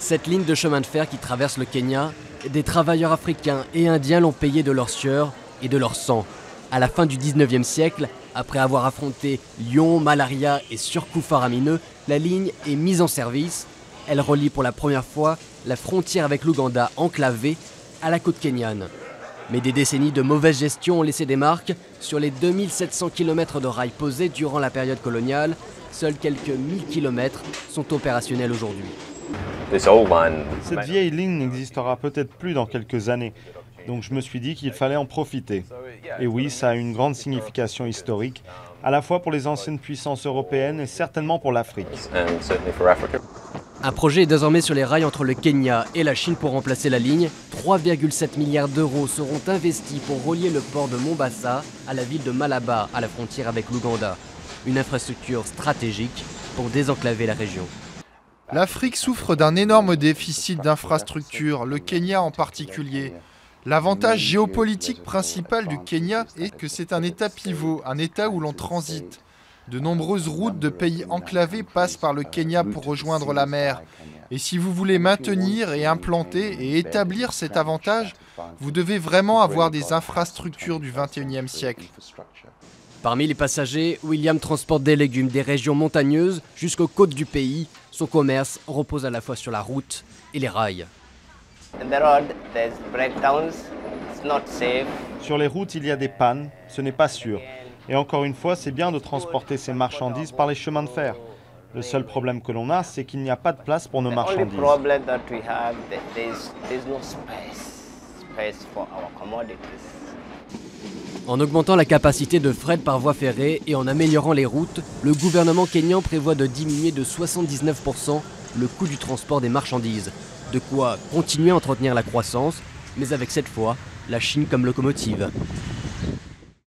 Cette ligne de chemin de fer qui traverse le Kenya, des travailleurs africains et indiens l'ont payée de leur sueur et de leur sang. À la fin du 19e siècle, après avoir affronté lions, malaria et surcoûts faramineux, la ligne est mise en service. Elle relie pour la première fois la frontière avec l'Ouganda enclavée à la côte kenyane. Mais des décennies de mauvaise gestion ont laissé des marques. Sur les 2700 km de rails posés durant la période coloniale, seuls quelques 1000 km sont opérationnels aujourd'hui. Cette vieille ligne n'existera peut-être plus dans quelques années, donc je me suis dit qu'il fallait en profiter. Et oui, ça a une grande signification historique, à la fois pour les anciennes puissances européennes et certainement pour l'Afrique. Un projet est désormais sur les rails entre le Kenya et la Chine pour remplacer la ligne. 3,7 milliards d'euros seront investis pour relier le port de Mombasa à la ville de Malaba, à la frontière avec l'Ouganda. Une infrastructure stratégique pour désenclaver la région. L'Afrique souffre d'un énorme déficit d'infrastructures, le Kenya en particulier. L'avantage géopolitique principal du Kenya est que c'est un État pivot, un État où l'on transite. De nombreuses routes de pays enclavés passent par le Kenya pour rejoindre la mer. Et si vous voulez maintenir et implanter et établir cet avantage, vous devez vraiment avoir des infrastructures du XXIe siècle. Parmi les passagers, William transporte des légumes des régions montagneuses jusqu'aux côtes du pays. Son commerce repose à la fois sur la route et les rails. Sur les routes, il y a des pannes, ce n'est pas sûr. Et encore une fois, c'est bien de transporter ces marchandises par les chemins de fer. Le seul problème que l'on a, c'est qu'il n'y a pas de place pour nos marchandises. En augmentant la capacité de fret par voie ferrée et en améliorant les routes, le gouvernement kényan prévoit de diminuer de 79% le coût du transport des marchandises. De quoi continuer à entretenir la croissance, mais avec cette fois la Chine comme locomotive.